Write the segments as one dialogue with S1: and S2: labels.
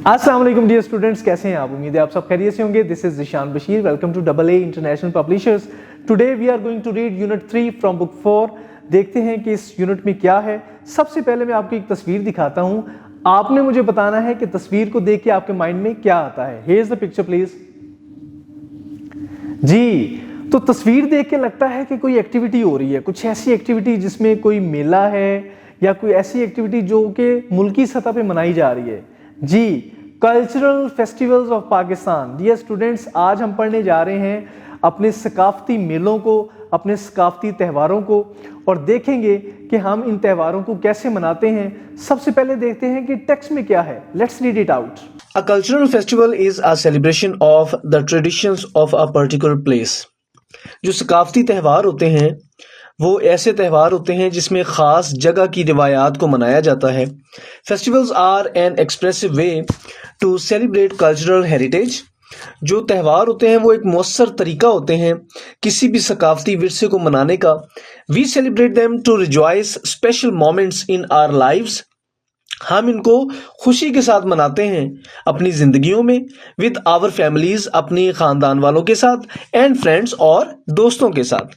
S1: अस्सलाम वालेकुम dear students, कैसे हैं आप? उम्मीद है आप सब खैरियत से होंगे। This is Zeeshan Bashir. Welcome to AA international publishers. Today we are going to read unit 3 from book 4। देखते हैं कि इस यूनिट में क्या है। सबसे पहले मैं आपको एक तस्वीर दिखाता हूं। आपने मुझे बताना है कि तस्वीर को देख के आपके माइंड में क्या आता है। Here is the picture please. जी, तो तस्वीर देख के लगता है कि कोई एक्टिविटी हो रही है, कुछ ऐसी एक्टिविटी जिसमें कोई मेला है या कोई ऐसी एक्टिविटी जो कि मुल्की सतह पे मनाई जा रही है। जी, cultural festivals of Pakistan. Dear students, आज हम पढ़ने जा रहे हैं अपने सकाफती मेलों को, अपने सकाफती त्योहारों को, और देखेंगे कि हम इन त्योहारों को कैसे मनाते हैं। सबसे पहले देखते हैं कि टेक्स्ट में क्या है। Let's read it out.
S2: A cultural festival is a celebration of the traditions of a particular place. जो सकाफती त्यौहार होते हैं वो ऐसे त्यौहार होते हैं जिसमें ख़ास जगह की रिवायात को मनाया जाता है। Festivals are an expressive way to celebrate cultural heritage. जो त्यौहार होते हैं वो एक मौसर तरीका होते हैं किसी भी सकाफती विरसे को मनाने का। We celebrate them to rejoice special moments in our lives. हम इनको खुशी के साथ मनाते हैं अपनी जिंदगियों में, विद आवर फैमिलीज, अपनी खानदान वालों के साथ, एंड फ्रेंड्स, और दोस्तों के साथ।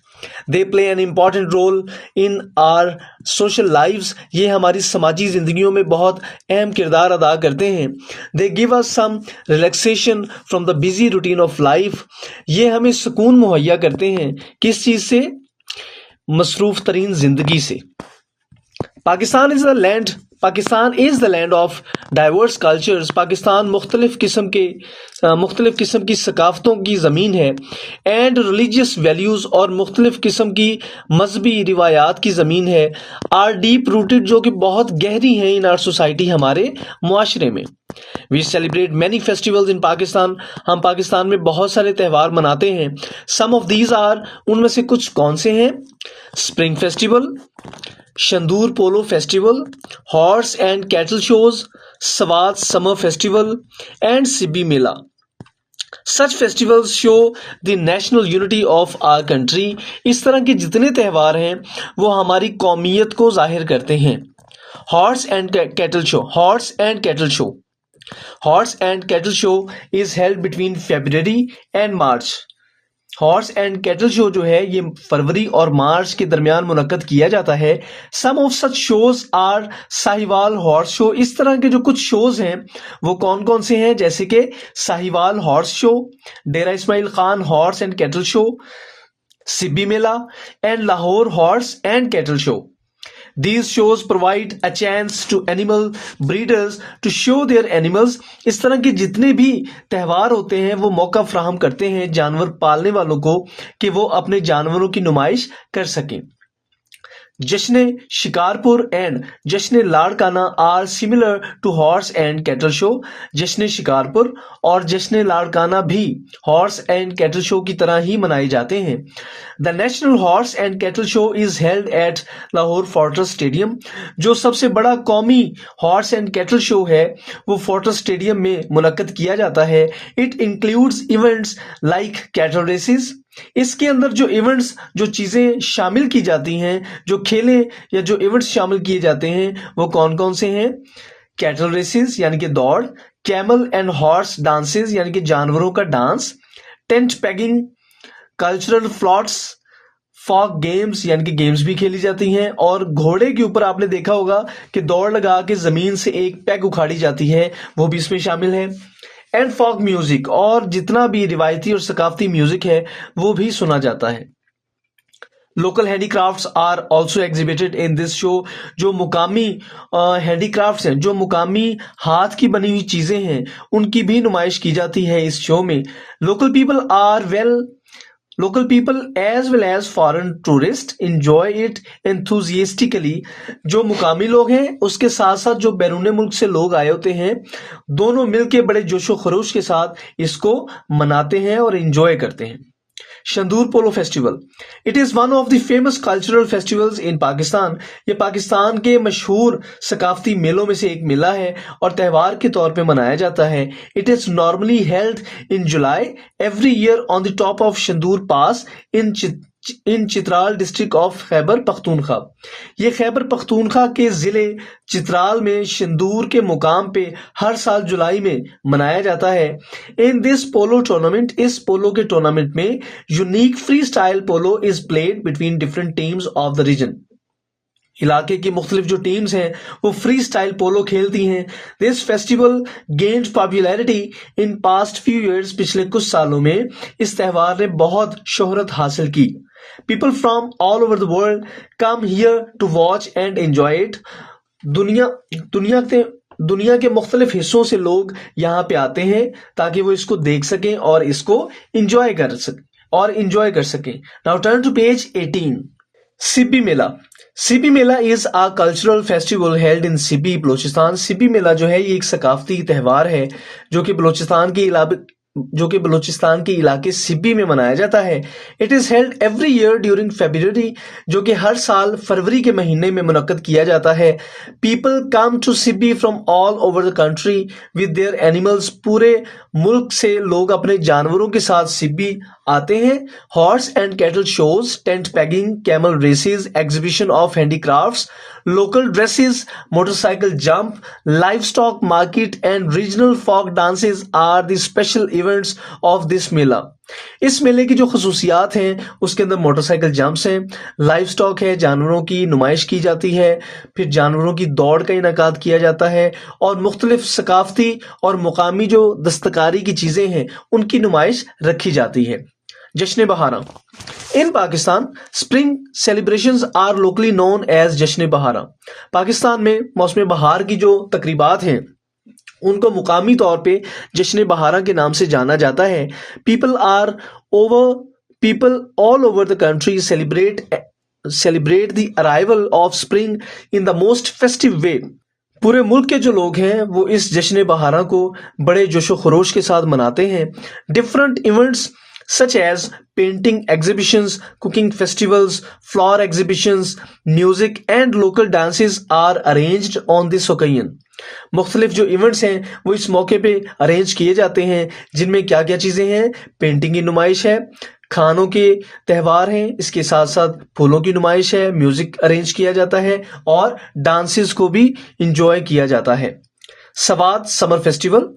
S2: They play an important role in our social lives. ये हमारी समाजी जिंदगियों में बहुत अहम किरदार अदा करते हैं। They give us some relaxation from the busy routine of life. ये हमें सुकून मुहैया करते हैं किस चीज से? मसरूफ तरीन जिंदगी से। Pakistan is the land of diverse cultures. Pakistan मुख्तलिफ किस्म की सकाफतों की ज़मीन है। एंड रिलीजियस वैल्यूज़, और मुख्तलिफ किस्म की मजहबी रिवायात की ज़मीन है। आर डीप रूटेड, जो कि बहुत गहरी हैं इन आर सोसाइटी, हमारे मुआशरे में। We celebrate many festivals in Pakistan. हम पाकिस्तान में बहुत सारे त्यौहार मनाते हैं। सम ऑफ दीज आर, उनमें से कुछ कौन से हैं? Spring festival, Shandur polo festival, horse and cattle shows, Swat summer festival, and Sibi Mela. Such festivals show the national unity of our country. इस तरह के जितने त्यौहार हैं वो हमारी कौमियत को जाहिर करते हैं। Horse and cattle show is held between February and March. Horse and cattle show जो है ये फरवरी और मार्च के दरमियान मुनक्कद किया जाता है। Some of such shows are Sahiwal horse show. इस तरह के जो कुछ शोज हैं वो कौन कौन से हैं? जैसे कि Sahiwal horse show, Dera Ismail Khan horse and cattle show, Sibi Mela, and Lahore horse and cattle show. These shows provide a chance to animal breeders to show their animals. इस तरह के जितने भी त्यौहार होते हैं वो मौका फ्राहम करते हैं जानवर पालने वालों को कि वो अपने जानवरों की नुमाइश कर सकें। जश्न Shikarpur and Jashn Larkana are similar to horse and cattle show. Jashn Shikarpur और जश्न लाड़काना भी हॉर्स एंड कैटल शो की तरह ही मनाए जाते हैं। The national horse and cattle show is held at Lahore fortress stadium. जो सबसे बड़ा कौमी हॉर्स एंड कैटल शो है वो फोर्ट्रेस स्टेडियम में मुनक्कद किया जाता है। It includes events like cattle races. इसके अंदर जो इवेंट्स, जो चीजें शामिल की जाती हैं, जो खेलें या जो इवेंट्स शामिल किए जाते हैं वो कौन कौन से हैं? कैटल रेसेस यानी कि दौड़, कैमल एंड हॉर्स डांसेस यानी कि जानवरों का dance, tent pegging, cultural floats, folk games यानी कि गेम्स भी खेली जाती हैं, और घोड़े के ऊपर आपने देखा होगा कि दौड़ लगा के जमीन से एक पैग उखाड़ी जाती है, वो भी इसमें शामिल है। एंड फॉक म्यूजिक, और जितना भी रिवायती और सकाफती म्यूजिक है वो भी सुना जाता है। Local handicrafts are also exhibited in this show. जो मुकामी हैंडीक्राफ्ट्स हैं, जो मुकामी हाथ की बनी हुई चीजें हैं, उनकी भी नुमाइश की जाती है इस शो में। Local people as well as foreign tourist enjoy it enthusiastically। जो मुकामी लोग हैं उसके साथ साथ जो बैरून मुल्क से लोग आए होते हैं, दोनों मिलके बड़े जोशो खरोश के साथ इसको मनाते हैं और एंजॉय करते हैं। Shandur polo festival, it is one of the famous cultural festivals in Pakistan. ये पाकिस्तान के मशहूर सकाफती मेलों में से एक मेला है और त्यौहार के तौर पे मनाया जाता है। It is normally held in July every year on the top of Shandur pass in in Chitral district of Khyber Pakhtunkhwa. ये खैबर पख्तूनख्वा के जिले चित्राल में शिंदूर के मुकाम पे हर साल जुलाई में मनाया जाता है। इन दिस पोलो टूर्नामेंट, इस पोलो के टूर्नामेंट में unique free style polo is played between different teams of the region. इलाके की मुख्तलिफ जो टीम्स हैं वो फ्री स्टाइल पोलो खेलती हैं। This festival gained popularity in past few years, पिछले कुछ सालों में इस त्यौहार ने बहुत शोहरत हासिल की। People from all over the world come here to watch and enjoy it. दुनिया के मुख्तलिफ हिस्सों से लोग यहाँ पे आते हैं ताकि वो इसको देख सकें और इसको एंजॉय कर सकें। Now turn to page 18। Sibi mela. Sibi mela is a cultural festival held in Sibi, Balochistan. Sibi mela जो है ये एक सकाफती त्यौहार है जो कि बलोचिस्तान के इलाके सिब्बी में मनाया जाता है। It is held every year during February, जो कि हर साल फरवरी के महीने में मुनक्कद किया जाता है। People come to Sibi from all over the country with their animals. पूरे मुल्क से लोग अपने जानवरों के साथ सिब्बी आते हैं। Horse and cattle shows, tent pegging, camel races, exhibition of handicrafts, local dresses, motorcycle jump, live stock market and regional folk dances are the special events of this mela. इस मेले की जो खसूसियात हैं उसके अंदर मोटरसाइकिल जंप्स हैं, लाइव स्टॉक है, जानवरों की नुमाइश की जाती है, फिर जानवरों की दौड़ का इनेकाद किया जाता है और मुख्तलिफ सकाफती और मुकामी जो दस्तकारी की चीजें हैं उनकी नुमाइश रखी जाती है। Jashn Bahara. In Pakistan spring celebrations are locally known as Jashn Bahara. Pakistan में मौसम बहार की जो तकरीबात हैं उनको मुकामी तौर पे जश्न बहारा के नाम से जाना जाता है। People all over the country celebrate the arrival of spring in the most festive way. पूरे मुल्क के जो लोग हैं वो इस जश्न बहारा को बड़े जोशो खरोश के साथ मनाते हैं। Different events such as painting exhibitions, cooking festivals, flower exhibitions, music and local dances are arranged on this occasion. मुख्तलिफ जो इवेंट्स हैं वो इस मौके पे अरेंज किए जाते हैं जिनमें क्या क्या चीज़ें हैं। पेंटिंग की नुमाइश है, खानों के त्यौहार हैं, इसके साथ साथ फूलों की नुमाइश है, म्यूजिक अरेंज किया जाता है और डांसेस को भी इंजॉय किया जाता है। Swat summer festival.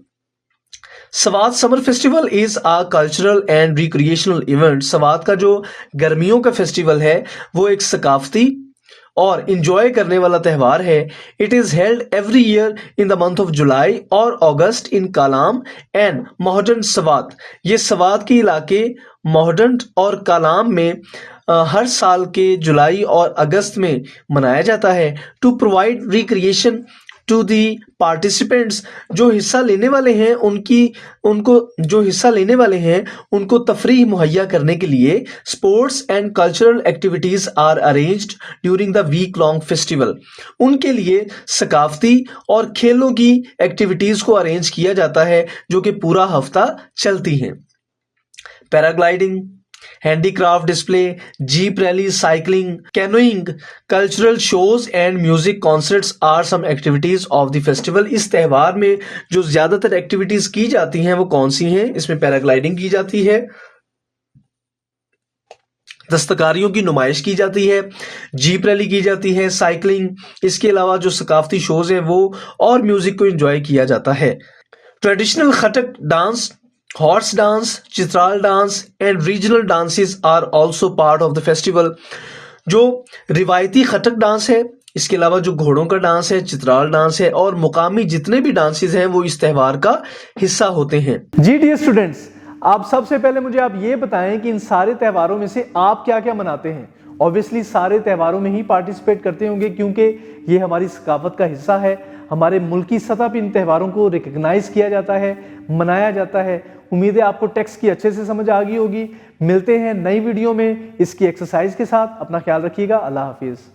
S2: Swat summer festival is a cultural and recreational event. Swat का जो गर्मियों का फेस्टिवल है वो एक सकाफती और इंजॉय करने वाला त्यौहार है। It is held every year in the month of July और अगस्त इन कालाम एंड मोहडन सवात। ये सवात के इलाके मोहडन और कालाम में हर साल के जुलाई और अगस्त में मनाया जाता है। To provide recreation to the participants, जो हिस्सा लेने वाले हैं उनको तफरीह मुहैया करने के लिए sports and cultural activities are arranged during the week long festival. उनके लिए सकाफती और खेलों की एक्टिविटीज को अरेंज किया जाता है जो कि पूरा हफ्ता चलती हैं। Paragliding, handicraft display, jeep rally, cycling, canoeing, cultural shows and music concerts are some activities of the festival. इस त्यौहार में जो ज्यादातर एक्टिविटीज की जाती हैं वो कौन सी हैं? इसमें पैराग्लाइडिंग की जाती है, दस्तकारियों की नुमाइश की जाती है, जीप रैली की जाती है, साइकिलिंग, इसके अलावा जो सकाफती शोज है वो और म्यूजिक को एंजॉय किया जाता है। Traditional Khattak dance, horse dance, Chitral dance and regional dances are also part of the festival. जो रिवायती खटक डांस है, इसके अलावा जो घोड़ों का डांस है, चित्राल डांस है और मुकामी जितने भी डांसेस हैं वो इस त्यौहार का हिस्सा होते हैं।
S1: जी डियर स्टूडेंट्स, आप सबसे पहले मुझे आप ये बताएं कि इन सारे त्योहारों में से आप क्या क्या मनाते हैं। ऑब्वियसली सारे त्योहारों में ही पार्टिसिपेट करते होंगे क्योंकि ये हमारी सकाफत का हिस्सा है। हमारे मुल्की सतह पर इन त्योहारों को रिकग्नाइज किया जाता है, मनाया जाता है। उम्मीद है आपको टेक्स्ट की अच्छे से समझ आ गई होगी। मिलते हैं नई वीडियो में इसकी एक्सरसाइज के साथ। अपना ख्याल रखिएगा। अल्लाह हाफिज।